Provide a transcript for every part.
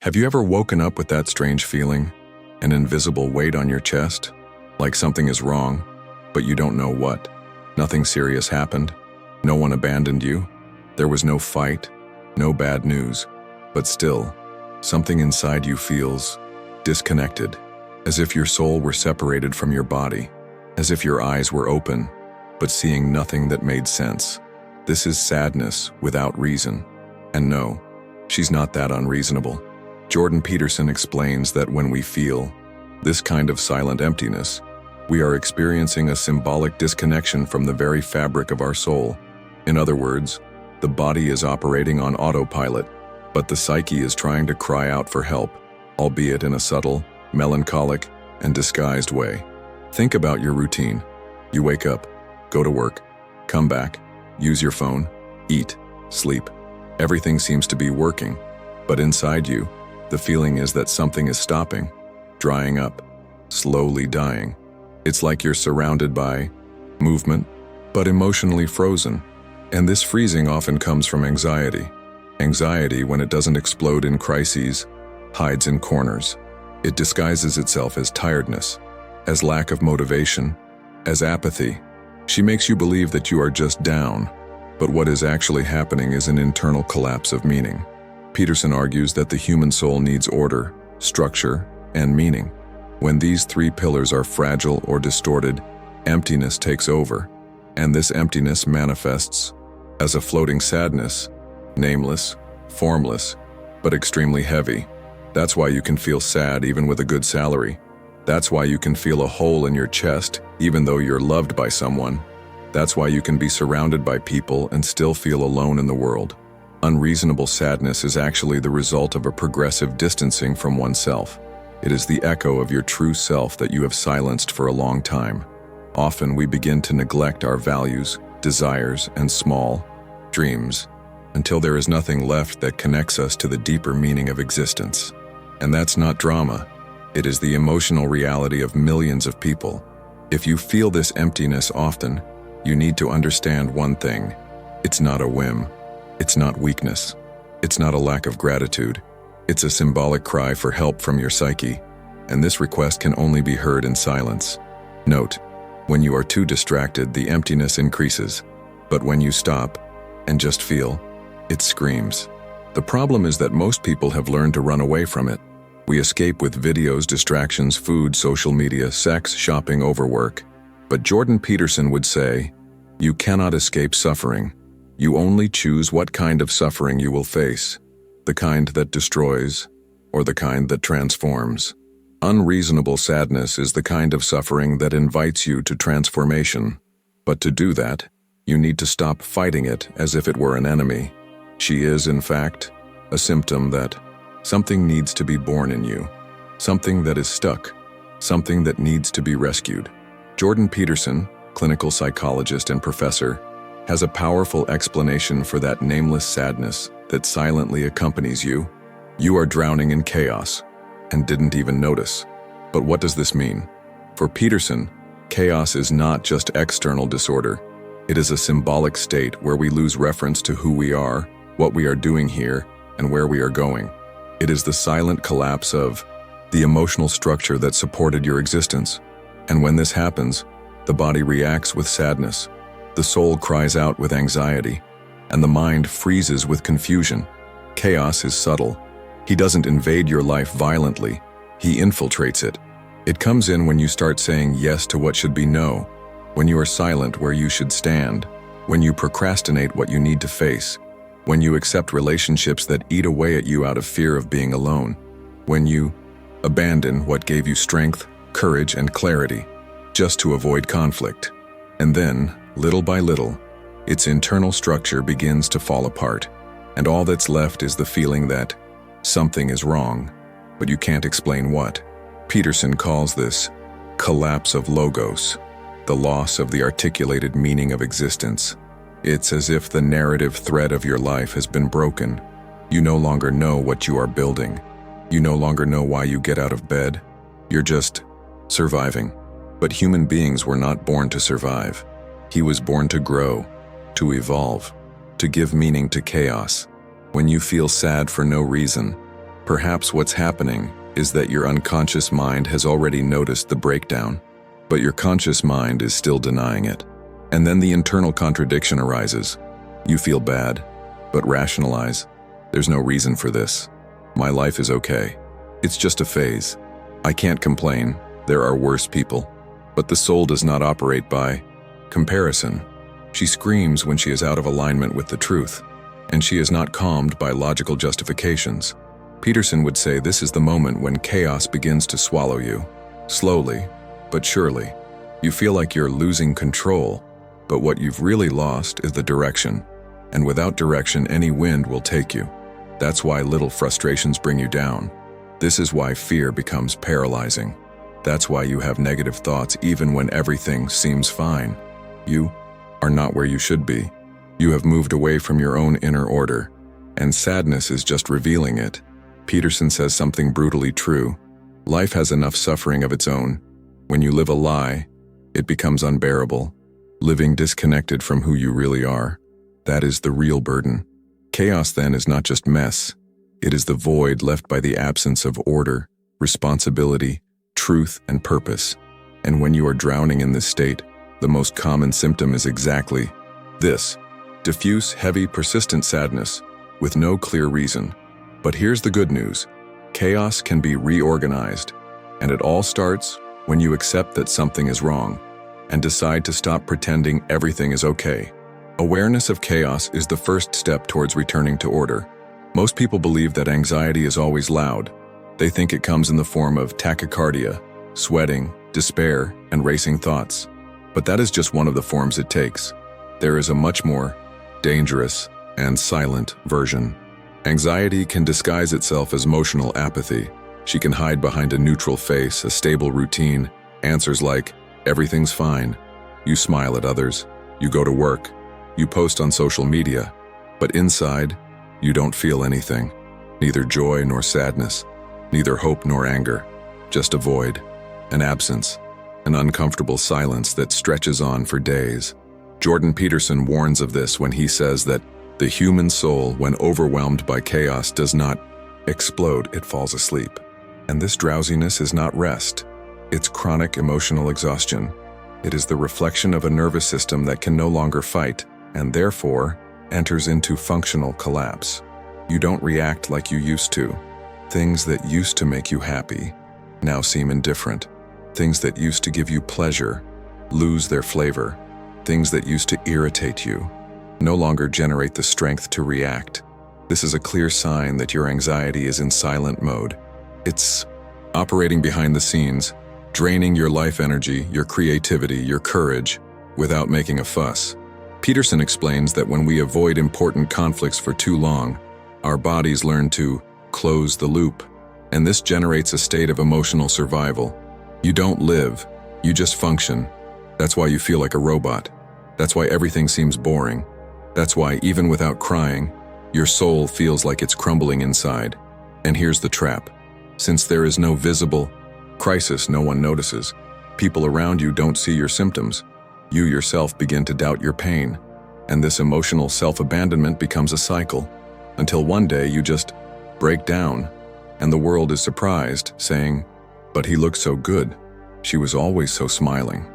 Have you ever woken up with that strange feeling? An invisible weight on your chest? Like something is wrong, but you don't know what. Nothing serious happened. No one abandoned you. There was no fight, no bad news. But still, something inside you feels disconnected, as if your soul were separated from your body, as if your eyes were open, but seeing nothing that made sense. This is sadness without reason. And no, she's not that unreasonable. Jordan Peterson explains that when we feel this kind of silent emptiness, we are experiencing a symbolic disconnection from the very fabric of our soul. In other words, the body is operating on autopilot, but the psyche is trying to cry out for help, albeit in a subtle, melancholic, and disguised way. Think about your routine. You wake up, go to work, come back, use your phone, eat, sleep. Everything seems to be working, but inside you, the feeling is that something is stopping, drying up, slowly dying. It's like you're surrounded by movement, but emotionally frozen. And this freezing often comes from anxiety. Anxiety, when it doesn't explode in crises, hides in corners. It disguises itself as tiredness, as lack of motivation, as apathy. She makes you believe that you are just down, but what is actually happening is an internal collapse of meaning. Peterson argues that the human soul needs order, structure, and meaning. When these three pillars are fragile or distorted, emptiness takes over, and this emptiness manifests as a floating sadness, nameless, formless, but extremely heavy. That's why you can feel sad even with a good salary. That's why you can feel a hole in your chest even though you're loved by someone. That's why you can be surrounded by people and still feel alone in the world. Unreasonable sadness is actually the result of a progressive distancing from oneself. It is the echo of your true self that you have silenced for a long time. Often we begin to neglect our values, desires, and small dreams until there is nothing left that connects us to the deeper meaning of existence. And that's not drama. It is the emotional reality of millions of people. If you feel this emptiness often, you need to understand one thing. It's not a whim. It's not weakness. It's not a lack of gratitude. It's a symbolic cry for help from your psyche, and this request can only be heard in silence. Note, when you are too distracted, the emptiness increases, but when you stop and just feel, it screams. The problem is that most people have learned to run away from it. We escape with videos, distractions, food, social media, sex, shopping, overwork. But Jordan Peterson would say, you cannot escape suffering. You only choose what kind of suffering you will face, the kind that destroys or the kind that transforms. Unreasonable sadness is the kind of suffering that invites you to transformation. But to do that, you need to stop fighting it as if it were an enemy. She is, in fact, a symptom that something needs to be born in you, something that is stuck, something that needs to be rescued. Jordan Peterson, clinical psychologist and professor, has a powerful explanation for that nameless sadness that silently accompanies you. You are drowning in chaos and didn't even notice. But what does this mean? For Peterson, chaos is not just external disorder. It is a symbolic state where we lose reference to who we are, what we are doing here, and where we are going. It is the silent collapse of the emotional structure that supported your existence. And when this happens, the body reacts with sadness. The soul cries out with anxiety, and the mind freezes with confusion. Chaos is subtle. He doesn't invade your life violently. He infiltrates it. It comes in when you start saying yes to what should be no, when you are silent where you should stand, when you procrastinate what you need to face, when you accept relationships that eat away at you out of fear of being alone, when you abandon what gave you strength, courage, and clarity just to avoid conflict. And then, little by little, its internal structure begins to fall apart, and all that's left is the feeling that something is wrong, but you can't explain what. Peterson calls this collapse of logos, the loss of the articulated meaning of existence. It's as if the narrative thread of your life has been broken. You no longer know what you are building. You no longer know why you get out of bed. You're just surviving. But human beings were not born to survive. He was born to grow, to evolve, to give meaning to chaos. When you feel sad for no reason, Perhaps what's happening is that your unconscious mind has already noticed the breakdown, but your conscious mind is still denying it. And then the internal contradiction arises. You feel bad, but rationalize. There's no reason for this. My life is okay. It's just a phase. I can't complain. There are worse people. But the soul does not operate by comparison. She screams when she is out of alignment with the truth, and she is not calmed by logical justifications. Peterson would say this is the moment when chaos begins to swallow you. Slowly, but surely. You feel like you're losing control, but what you've really lost is the direction. And without direction, any wind will take you. That's why little frustrations bring you down. This is why fear becomes paralyzing. That's why you have negative thoughts even when everything seems fine. You are not where you should be. You have moved away from your own inner order, and sadness is just revealing it. Peterson says something brutally true. Life has enough suffering of its own. When you live a lie, it becomes unbearable. Living disconnected from who you really are, that is the real burden. Chaos then is not just mess. It is the void left by the absence of order, responsibility, truth, and purpose. And when you are drowning in this state, the most common symptom is exactly this: diffuse, heavy, persistent sadness with no clear reason. But here's the good news. Chaos can be reorganized, and it all starts when you accept that something is wrong and decide to stop pretending everything is okay. Awareness of chaos is the first step towards returning to order. Most people believe that anxiety is always loud. They think it comes in the form of tachycardia, sweating, despair, and racing thoughts. But that is just one of the forms it takes. There is a much more dangerous and silent version. Anxiety can disguise itself as emotional apathy. She can hide behind a neutral face, a stable routine, answers like, "Everything's fine." You smile at others, you go to work, you post on social media, but inside, you don't feel anything. Neither joy nor sadness, neither hope nor anger, just a void, an absence, an uncomfortable silence that stretches on for days. Jordan Peterson warns of this when he says that the human soul, when overwhelmed by chaos, does not explode, it falls asleep. And this drowsiness is not rest. It's chronic emotional exhaustion. It is the reflection of a nervous system that can no longer fight, and therefore enters into functional collapse. You don't react like you used to. Things that used to make you happy now seem indifferent. Things that used to give you pleasure lose their flavor. Things that used to irritate you no longer generate the strength to react. This is a clear sign that your anxiety is in silent mode. It's operating behind the scenes, draining your life energy, your creativity, your courage, without making a fuss. Peterson explains that when we avoid important conflicts for too long, our bodies learn to close the loop, and this generates a state of emotional survival. You don't live, you just function. That's why you feel like a robot. That's why everything seems boring. That's why, even without crying, your soul feels like it's crumbling inside. And here's the trap. Since there is no visible crisis no one notices, people around you don't see your symptoms. You yourself begin to doubt your pain, and this emotional self-abandonment becomes a cycle, until one day you just break down, and the world is surprised, saying, "But he looked so good. She was always so smiling.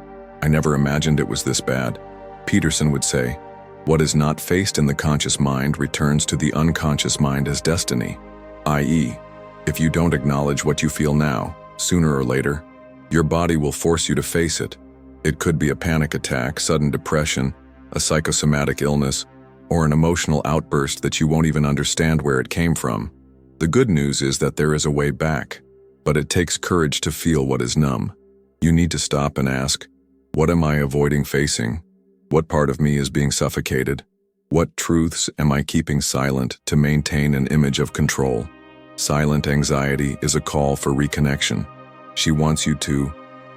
I never imagined it was this bad." Peterson would say, what is not faced in the conscious mind returns to the unconscious mind as destiny, i.e., if you don't acknowledge what you feel now, sooner or later, your body will force you to face it. It could be a panic attack, sudden depression, a psychosomatic illness, or an emotional outburst that you won't even understand where it came from. The good news is that there is a way back, but it takes courage to feel what is numb. You need to stop and ask, what am I avoiding facing? What part of me is being suffocated? What truths am I keeping silent to maintain an image of control? Silent anxiety is a call for reconnection. She wants you to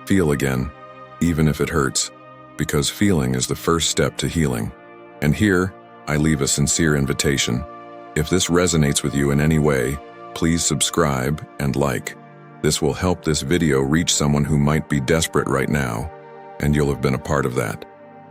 feel again, even if it hurts, because feeling is the first step to healing. And here, I leave a sincere invitation. If this resonates with you in any way, please subscribe and like. This will help this video reach someone who might be desperate right now, and you'll have been a part of that.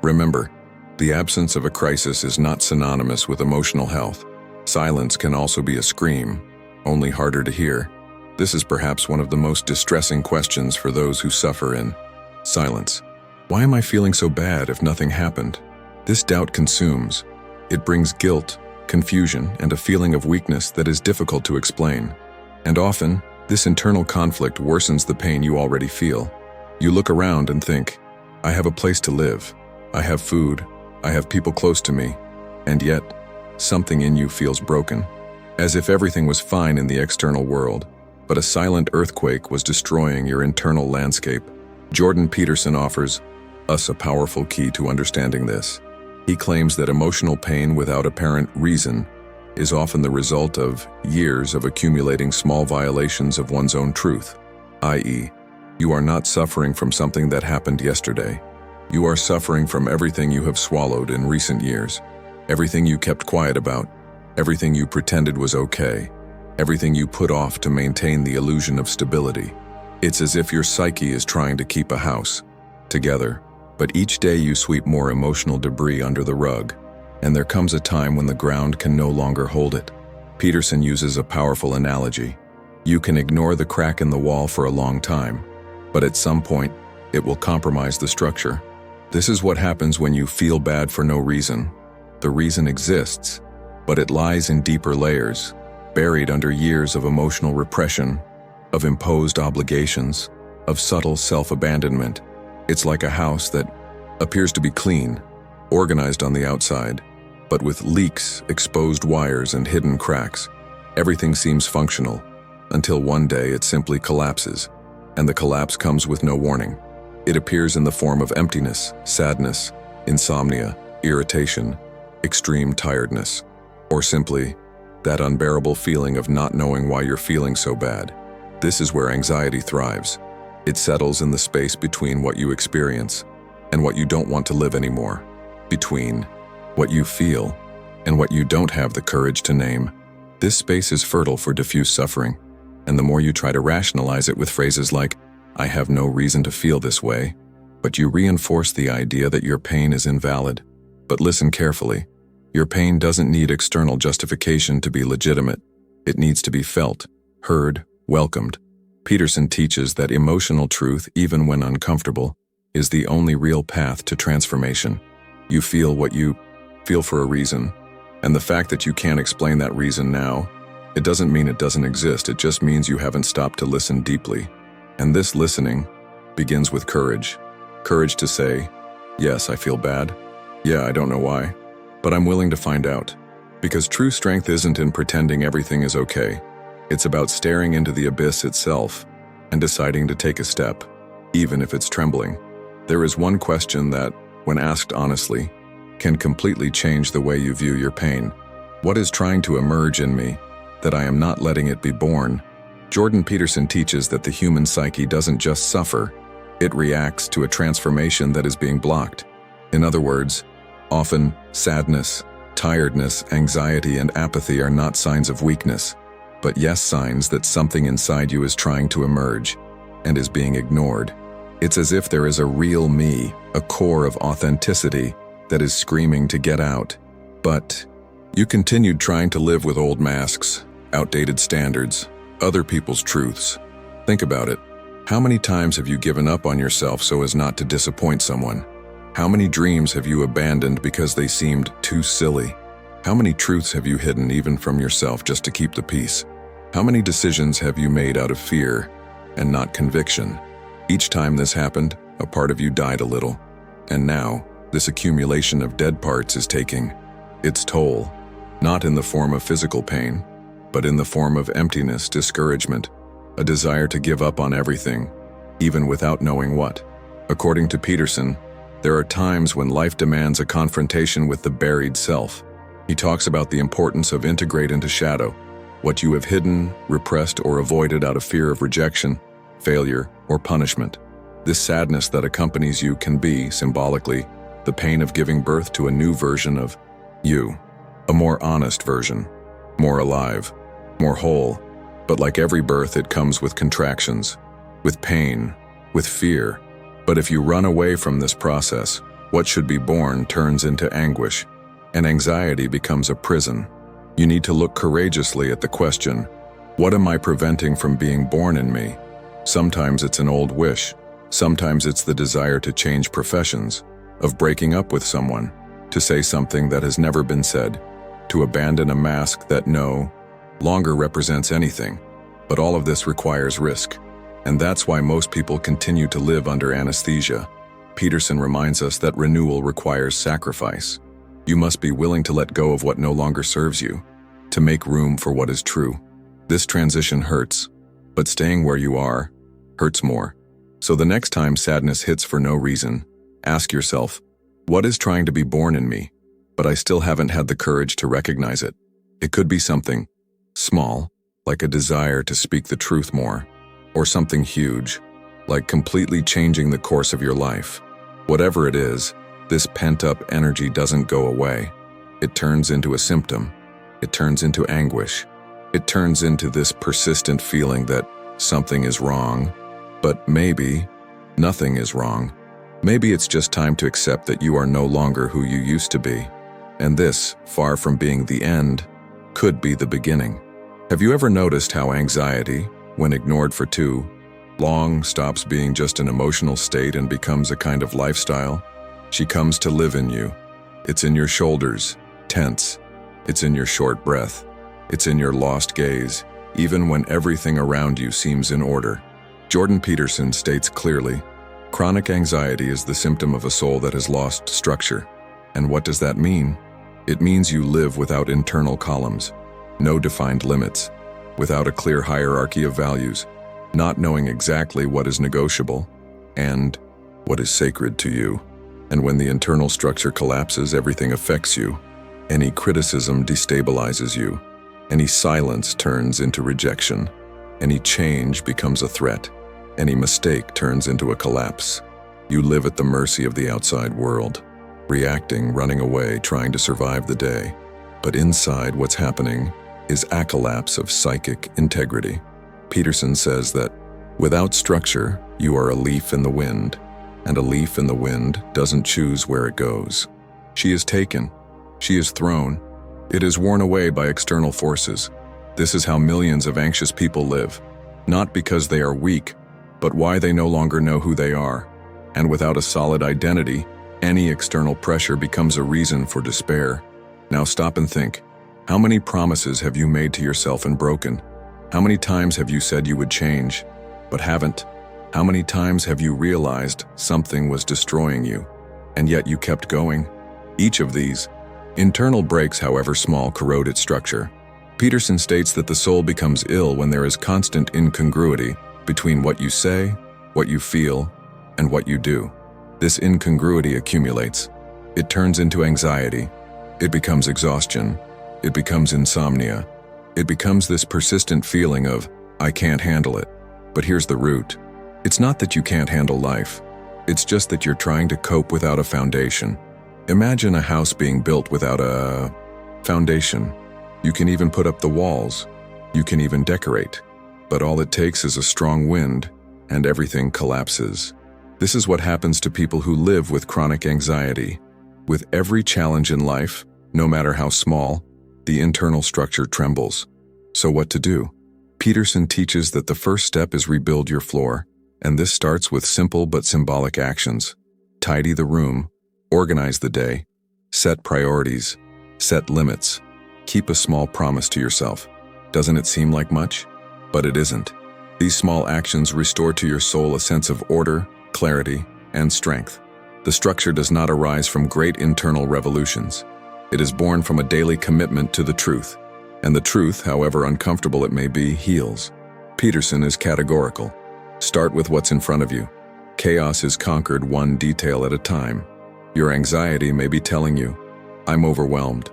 Remember, the absence of a crisis is not synonymous with emotional health. Silence can also be a scream. only harder to hear. This is perhaps one of the most distressing questions for those who suffer in silence. Why am I feeling so bad if nothing happened? This doubt consumes. It brings guilt, confusion, and a feeling of weakness that is difficult to explain. And often, this internal conflict worsens the pain you already feel. You look around and think, I have a place to live, I have food, I have people close to me, and yet, something in you feels broken, as if everything was fine in the external world, but a silent earthquake was destroying your internal landscape. Jordan Peterson offers us a powerful key to understanding this. He claims that emotional pain without apparent reason is often the result of years of accumulating small violations of one's own truth, i.e., you are not suffering from something that happened yesterday. You are suffering from everything you have swallowed in recent years, everything you kept quiet about, everything you pretended was okay, everything you put off to maintain the illusion of stability. It's as if your psyche is trying to keep a house together, but each day you sweep more emotional debris under the rug, and there comes a time when the ground can no longer hold it. Peterson uses a powerful analogy. You can ignore the crack in the wall for a long time, but at some point, it will compromise the structure. This is what happens when you feel bad for no reason. The reason exists, but it lies in deeper layers, buried under years of emotional repression, of imposed obligations, of subtle self-abandonment. It's like a house that appears to be clean, organized on the outside, but with leaks, exposed wires, and hidden cracks. Everything seems functional, until one day it simply collapses, and the collapse comes with no warning. It appears in the form of emptiness, sadness, insomnia, irritation, extreme tiredness, or simply that unbearable feeling of not knowing why you're feeling so bad. This is where anxiety thrives. It settles in the space between what you experience and what you don't want to live anymore, between what you feel and what you don't have the courage to name. This space is fertile for diffuse suffering, and the more you try to rationalize it with phrases like, I have no reason to feel this way, but you reinforce the idea that your pain is invalid. But listen carefully. Your pain doesn't need external justification to be legitimate. It needs to be felt, heard, welcomed. Peterson teaches that emotional truth, even when uncomfortable, is the only real path to transformation. You feel what you feel for a reason, and the fact that you can't explain that reason now, it doesn't mean it doesn't exist, it just means you haven't stopped to listen deeply. And this listening begins with courage. Courage to say, yes, I feel bad. Yeah, I don't know why, but I'm willing to find out. Because true strength isn't in pretending everything is okay. It's about staring into the abyss itself and deciding to take a step, even if it's trembling. There is one question that, when asked honestly, can completely change the way you view your pain. What is trying to emerge in me that I am not letting it be born? Jordan Peterson teaches that the human psyche doesn't just suffer, it reacts to a transformation that is being blocked. In other words, often sadness, tiredness, anxiety, and apathy are not signs of weakness, but yes, signs that something inside you is trying to emerge and is being ignored. It's as if there is a real me, a core of authenticity that is screaming to get out. But you continued trying to live with old masks, outdated standards, other people's truths. Think about it. How many times have you given up on yourself so as not to disappoint someone? How many dreams have you abandoned because they seemed too silly? How many truths have you hidden even from yourself just to keep the peace? How many decisions have you made out of fear and not conviction? Each time this happened, a part of you died a little. And now, this accumulation of dead parts is taking its toll, not in the form of physical pain, but in the form of emptiness, discouragement, a desire to give up on everything, even without knowing what. According to Peterson, there are times when life demands a confrontation with the buried self. He talks about the importance of integrate into shadow, what you have hidden, repressed, or avoided out of fear of rejection, failure, or punishment. This sadness that accompanies you can be, symbolically, the pain of giving birth to a new version of you, a more honest version, more alive, more whole. But like every birth, it comes with contractions, with pain, with fear. But if you run away from this process, what should be born turns into anguish, and anxiety becomes a prison. You need to look courageously at the question, What am I preventing from being born in me? Sometimes it's an old wish. Sometimes it's the desire to change professions, of breaking up with someone, to say something that has never been said, to abandon a mask that no longer represents anything. But all of this requires risk. And that's why most people continue to live under anesthesia. Peterson reminds us that renewal requires sacrifice. You must be willing to let go of what no longer serves you, to make room for what is true. This transition hurts, but staying where you are hurts more. So the next time sadness hits for no reason, ask yourself, what is trying to be born in me, but I still haven't had the courage to recognize it? It could be something small, like a desire to speak the truth more, or something huge, like completely changing the course of your life. Whatever it is, this pent-up energy doesn't go away. It turns into a symptom. It turns into anguish. It turns into this persistent feeling that something is wrong, but maybe nothing is wrong. Maybe it's just time to accept that you are no longer who you used to be. And this, far from being the end, could be the beginning. Have you ever noticed how anxiety, when ignored for too long, stops being just an emotional state and becomes a kind of lifestyle? She comes to live in you. It's in your shoulders, tense. It's in your short breath. It's in your lost gaze, even when everything around you seems in order. Jordan Peterson states clearly, chronic anxiety is the symptom of a soul that has lost structure. And what does that mean? It means you live without internal columns, no defined limits, without a clear hierarchy of values, not knowing exactly what is negotiable and what is sacred to you. And when the internal structure collapses, everything affects you. Any criticism destabilizes you. Any silence turns into rejection. Any change becomes a threat. Any mistake turns into a collapse. You live at the mercy of the outside world, reacting, running away, trying to survive the day. But inside, what's happening is a collapse of psychic integrity. Peterson says that without structure, you are a leaf in the wind, and a leaf in the wind doesn't choose where it goes. She is taken. She is thrown. It is worn away by external forces. This is how millions of anxious people live, not because they are weak, but why they no longer know who they are. And without a solid identity, any external pressure becomes a reason for despair. Now stop and think. How many promises have you made to yourself and broken? How many times have you said you would change, but haven't? How many times have you realized something was destroying you, and yet you kept going? Each of these internal breaks, however small, corrode its structure. Peterson states that the soul becomes ill when there is constant incongruity between what you say, what you feel, and what you do. This incongruity accumulates. It turns into anxiety. It becomes exhaustion. It becomes insomnia. It becomes this persistent feeling of, I can't handle it. But here's the root. It's not that you can't handle life. It's just that you're trying to cope without a foundation. Imagine a house being built without a foundation. You can even put up the walls. You can even decorate. But all it takes is a strong wind, and everything collapses. This is what happens to people who live with chronic anxiety. With every challenge in life, no matter how small, the internal structure trembles. So what to do? Peterson teaches that the first step is rebuild your floor, and this starts with simple but symbolic actions. Tidy the room, organize the day, set priorities, set limits, keep a small promise to yourself. Doesn't it seem like much? But it isn't. These small actions restore to your soul a sense of order, clarity, and strength. The structure does not arise from great internal revolutions. It is born from a daily commitment to the truth. And the truth, however uncomfortable it may be, heals. Peterson is categorical. Start with what's in front of you. Chaos is conquered one detail at a time. Your anxiety may be telling you, I'm overwhelmed.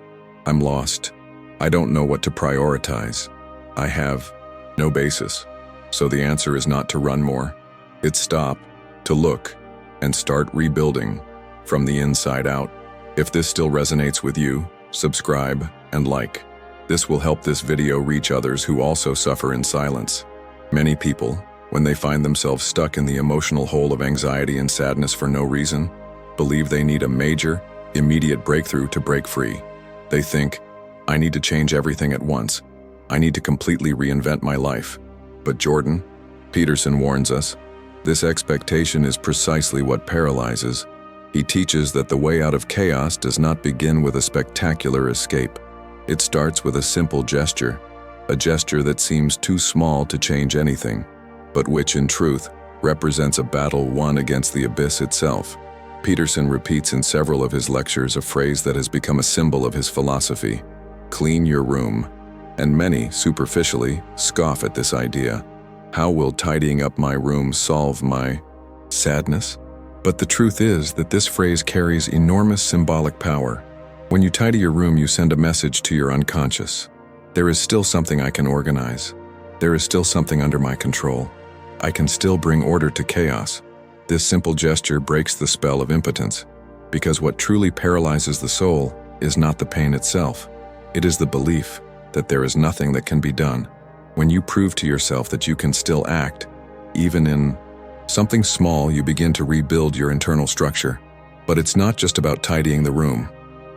I'm lost. I don't know what to prioritize. I have no basis. So the answer is not to run more. It's stop, to look, and start rebuilding from the inside out. If this still resonates with you, subscribe and like. This will help this video reach others who also suffer in silence. Many people, when they find themselves stuck in the emotional hole of anxiety and sadness for no reason, believe they need a major, immediate breakthrough to break free. They think, I need to change everything at once. I need to completely reinvent my life. But Jordan, Peterson warns us, this expectation is precisely what paralyzes. He teaches that the way out of chaos does not begin with a spectacular escape. It starts with a simple gesture, a gesture that seems too small to change anything, but which in truth represents a battle won against the abyss itself. Peterson repeats in several of his lectures a phrase that has become a symbol of his philosophy: clean your room. And many, superficially, scoff at this idea. How will tidying up my room solve my sadness? But the truth is that this phrase carries enormous symbolic power. When you tidy your room, you send a message to your unconscious. There is still something I can organize. There is still something under my control. I can still bring order to chaos. This simple gesture breaks the spell of impotence, because what truly paralyzes the soul is not the pain itself. It is the belief that there is nothing that can be done. When you prove to yourself that you can still act, even in something small, you begin to rebuild your internal structure. But it's not just about tidying the room.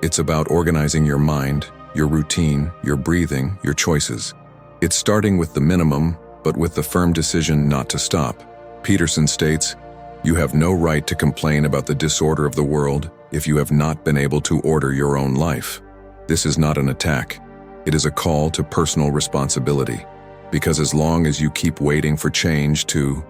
It's about organizing your mind, your routine, your breathing, your choices. It's starting with the minimum, but with the firm decision not to stop. Peterson states, "You have no right to complain about the disorder of the world if you have not been able to order your own life." This is not an attack. It is a call to personal responsibility. Because as long as you keep waiting for change to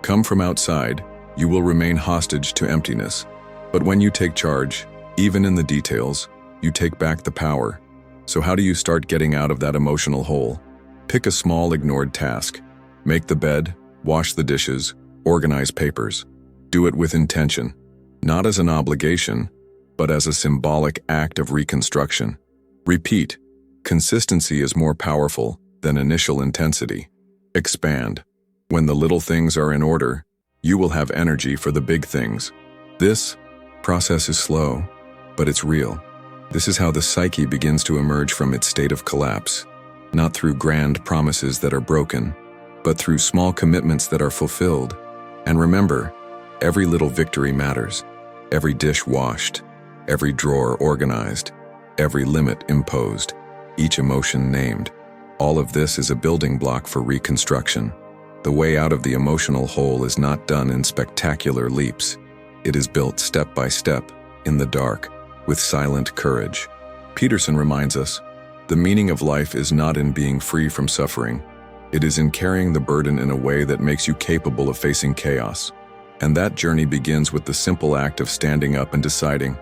come from outside, you will remain hostage to emptiness. But when you take charge, even in the details, you take back the power. So how do you start getting out of that emotional hole? Pick a small ignored task. Make the bed, wash the dishes, organize papers. Do it with intention, not as an obligation, but as a symbolic act of reconstruction. Repeat. Consistency is more powerful than initial intensity. Expand. When the little things are in order, you will have energy for the big things. This process is slow, but it's real. This is how the psyche begins to emerge from its state of collapse, not through grand promises that are broken, but through small commitments that are fulfilled. And remember, every little victory matters. Every dish washed, every drawer organized, every limit imposed, each emotion named. All of this is a building block for reconstruction. The way out of the emotional hole is not done in spectacular leaps. It is built step by step, in the dark, with silent courage. Peterson reminds us, the meaning of life is not in being free from suffering. It is in carrying the burden in a way that makes you capable of facing chaos. And that journey begins with the simple act of standing up and deciding,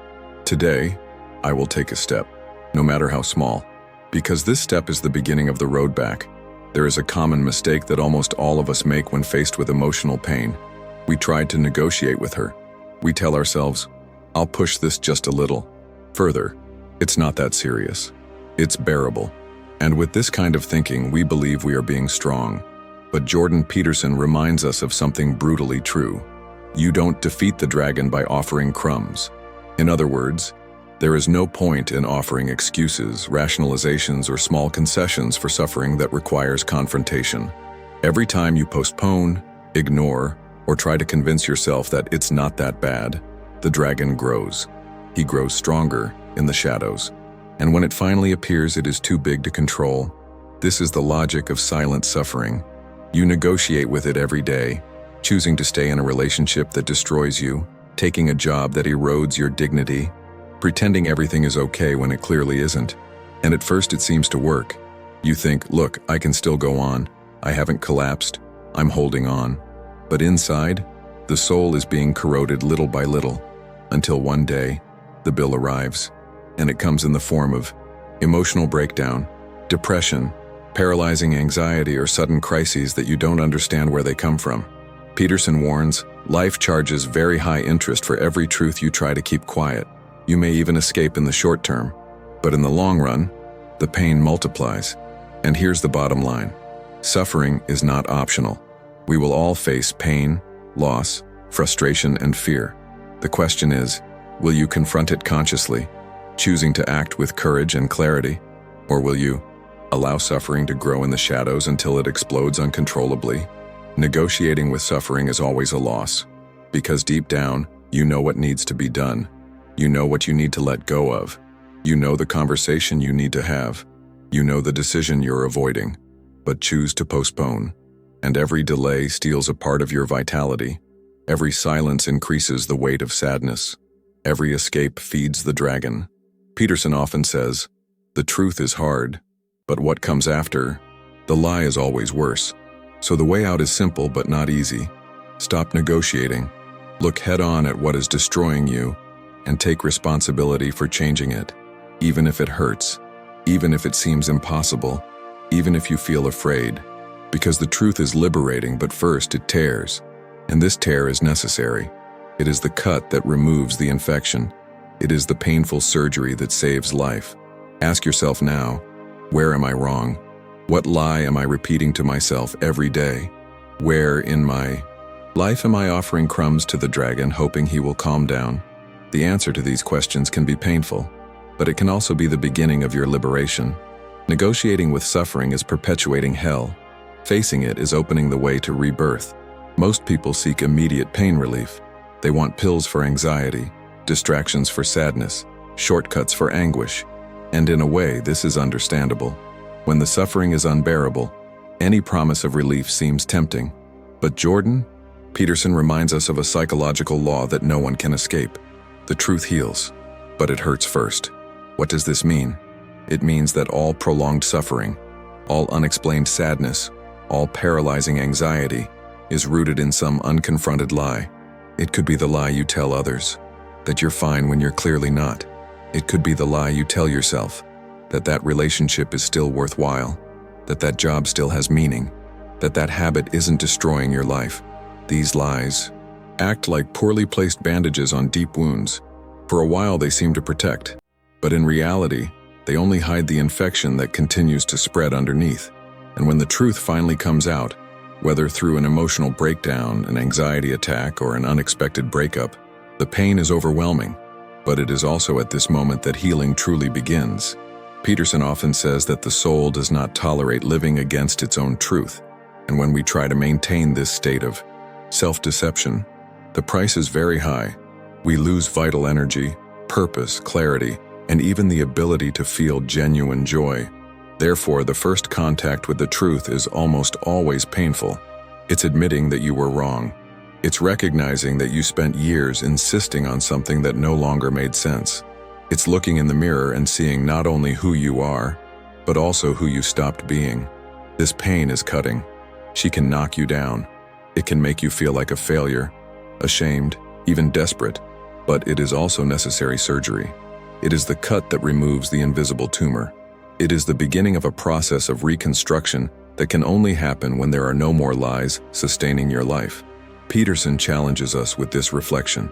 today, I will take a step, no matter how small. Because this step is the beginning of the road back. There is a common mistake that almost all of us make when faced with emotional pain. We tried to negotiate with her. We tell ourselves, I'll push this just a little further. It's not that serious. It's bearable. And with this kind of thinking, we believe we are being strong. But Jordan Peterson reminds us of something brutally true. You don't defeat the dragon by offering crumbs. In other words, there is no point in offering excuses, rationalizations, or small concessions for suffering that requires confrontation. Every time you postpone, ignore, or try to convince yourself that it's not that bad, the dragon grows. He grows stronger in the shadows. And when it finally appears, it is too big to control. This is the logic of silent suffering. You negotiate with it every day, choosing to stay in a relationship that destroys you, taking a job that erodes your dignity, pretending everything is okay when it clearly isn't. And at first it seems to work. You think, look, I can still go on. I haven't collapsed. I'm holding on. But inside, the soul is being corroded little by little, until one day, the bill arrives. And it comes in the form of emotional breakdown, depression, paralyzing anxiety, or sudden crises that you don't understand where they come from. Peterson warns, life charges very high interest for every truth you try to keep quiet. You may even escape in the short term, but in the long run, the pain multiplies. And here's the bottom line. Suffering is not optional. We will all face pain, loss, frustration, and fear. The question is, will you confront it consciously, choosing to act with courage and clarity, or will you allow suffering to grow in the shadows until it explodes uncontrollably? Negotiating with suffering is always a loss, because deep down, you know what needs to be done. You know what you need to let go of. You know the conversation you need to have. You know the decision you're avoiding, but choose to postpone. And every delay steals a part of your vitality. Every silence increases the weight of sadness. Every escape feeds the dragon. Peterson often says, "The truth is hard, but what comes after? The lie is always worse." So the way out is simple but not easy. Stop negotiating. Look head-on at what is destroying you, and take responsibility for changing it, even if it hurts, even if it seems impossible, even if you feel afraid. Because the truth is liberating, but first it tears. And this tear is necessary. It is the cut that removes the infection. It is the painful surgery that saves life. Ask yourself now, where am I wrong? What lie am I repeating to myself every day? Where in my life am I offering crumbs to the dragon, hoping he will calm down? The answer to these questions can be painful, but it can also be the beginning of your liberation. Negotiating with suffering is perpetuating hell. Facing it is opening the way to rebirth. Most people seek immediate pain relief. They want pills for anxiety, distractions for sadness, shortcuts for anguish. And in a way, this is understandable. When the suffering is unbearable, any promise of relief seems tempting. But Peterson reminds us of a psychological law that no one can escape. The truth heals, but it hurts first. What does this mean? It means that all prolonged suffering, all unexplained sadness, all paralyzing anxiety is rooted in some unconfronted lie. It could be the lie you tell others, that you're fine when you're clearly not. It could be the lie you tell yourself, that that relationship is still worthwhile, that that job still has meaning, that that habit isn't destroying your life. These lies act like poorly placed bandages on deep wounds. For a while they seem to protect, but in reality, they only hide the infection that continues to spread underneath. And when the truth finally comes out, whether through an emotional breakdown, an anxiety attack, or an unexpected breakup, the pain is overwhelming. But it is also at this moment that healing truly begins. Peterson often says that the soul does not tolerate living against its own truth. And when we try to maintain this state of self-deception, the price is very high. We lose vital energy, purpose, clarity, and even the ability to feel genuine joy. Therefore, the first contact with the truth is almost always painful. It's admitting that you were wrong. It's recognizing that you spent years insisting on something that no longer made sense. It's looking in the mirror and seeing not only who you are, but also who you stopped being. This pain is cutting. She can knock you down. It can make you feel like a failure, ashamed, even desperate, but it is also necessary surgery. It is the cut that removes the invisible tumor. It is the beginning of a process of reconstruction that can only happen when there are no more lies sustaining your life. Peterson challenges us with this reflection.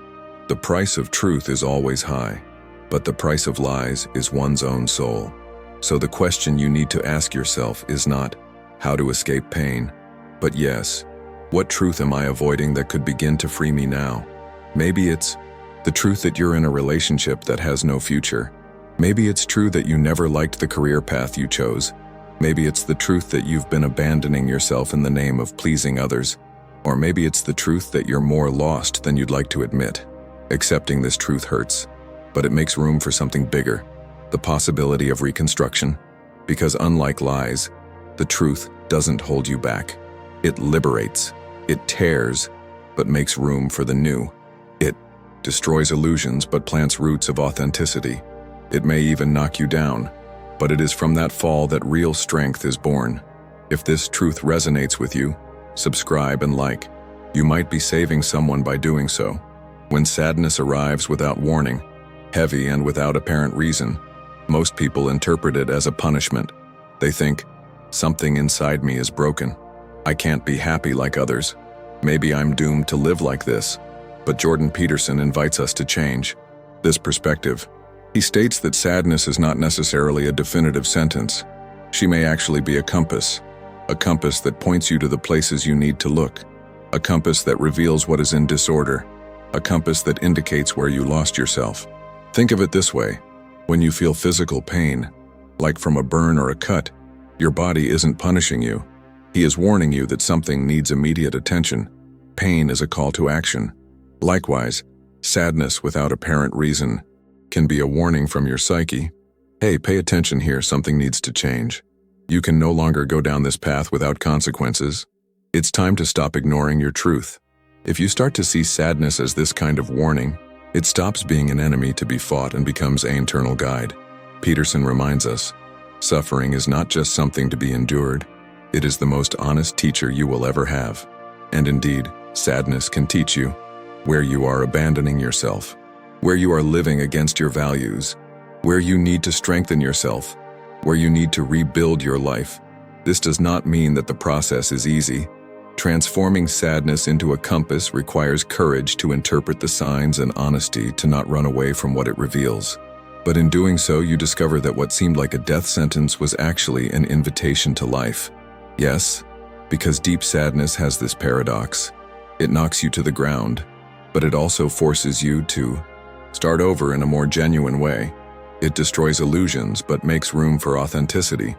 The price of truth is always high, but the price of lies is one's own soul. So the question you need to ask yourself is not how to escape pain, but yes, what truth am I avoiding that could begin to free me now? Maybe it's the truth that you're in a relationship that has no future. Maybe it's true that you never liked the career path you chose. Maybe it's the truth that you've been abandoning yourself in the name of pleasing others. Or maybe it's the truth that you're more lost than you'd like to admit. Accepting this truth hurts, but it makes room for something bigger, the possibility of reconstruction. Because unlike lies, the truth doesn't hold you back. It liberates, it tears, but makes room for the new. It destroys illusions but plants roots of authenticity. It may even knock you down, but it is from that fall that real strength is born. If this truth resonates with you, subscribe and like. You might be saving someone by doing so. When sadness arrives without warning, heavy and without apparent reason, most people interpret it as a punishment. They think, something inside me is broken. I can't be happy like others. Maybe I'm doomed to live like this. But Peterson invites us to change this perspective. He states that sadness is not necessarily a definitive sentence. She may actually be a compass that points you to the places you need to look, a compass that reveals what is in disorder, a compass that indicates where you lost yourself. Think of it this way: when you feel physical pain, like from a burn or a cut, your body isn't punishing you. He is warning you that something needs immediate attention. Pain is a call to action. Likewise, sadness without apparent reason can be a warning from your psyche. Hey, pay attention here, something needs to change. You can no longer go down this path without consequences. It's time to stop ignoring your truth. If you start to see sadness as this kind of warning, it stops being an enemy to be fought and becomes an internal guide. Peterson reminds us, suffering is not just something to be endured, it is the most honest teacher you will ever have. And indeed, sadness can teach you where you are abandoning yourself, where you are living against your values, where you need to strengthen yourself, where you need to rebuild your life. This does not mean that the process is easy. Transforming sadness into a compass requires courage to interpret the signs and honesty to not run away from what it reveals. But in doing so, you discover that what seemed like a death sentence was actually an invitation to life. Yes, because deep sadness has this paradox. It knocks you to the ground, but it also forces you to start over in a more genuine way. It destroys illusions but makes room for authenticity.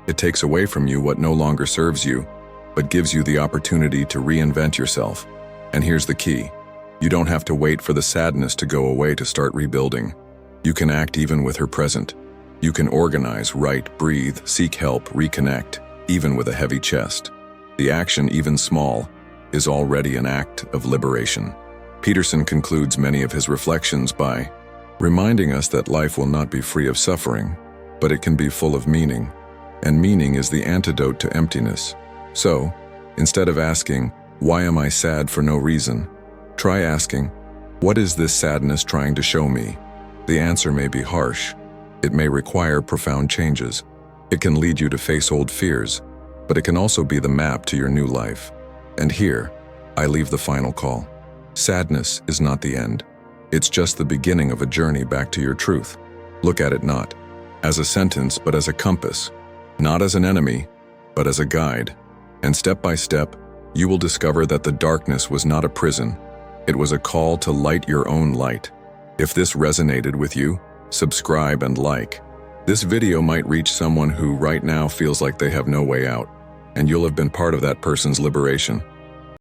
It takes away from you what no longer serves you, but gives you the opportunity to reinvent yourself. And here's the key. You don't have to wait for the sadness to go away to start rebuilding. You can act even with her present. You can organize, write, breathe, seek help, reconnect, even with a heavy chest. The action, even small, is already an act of liberation. Peterson concludes many of his reflections by reminding us that life will not be free of suffering, but it can be full of meaning, and meaning is the antidote to emptiness. So, instead of asking, "Why am I sad for no reason?" try asking, "What is this sadness trying to show me?" The answer may be harsh. It may require profound changes. It can lead you to face old fears, but it can also be the map to your new life. And here, I leave the final call. Sadness is not the end. It's just the beginning of a journey back to your truth. Look at it not as a sentence, but as a compass. Not as an enemy, but as a guide. And step by step, you will discover that the darkness was not a prison. It was a call to light your own light. If this resonated with you, subscribe and like. This video might reach someone who right now feels like they have no way out, and you'll have been part of that person's liberation.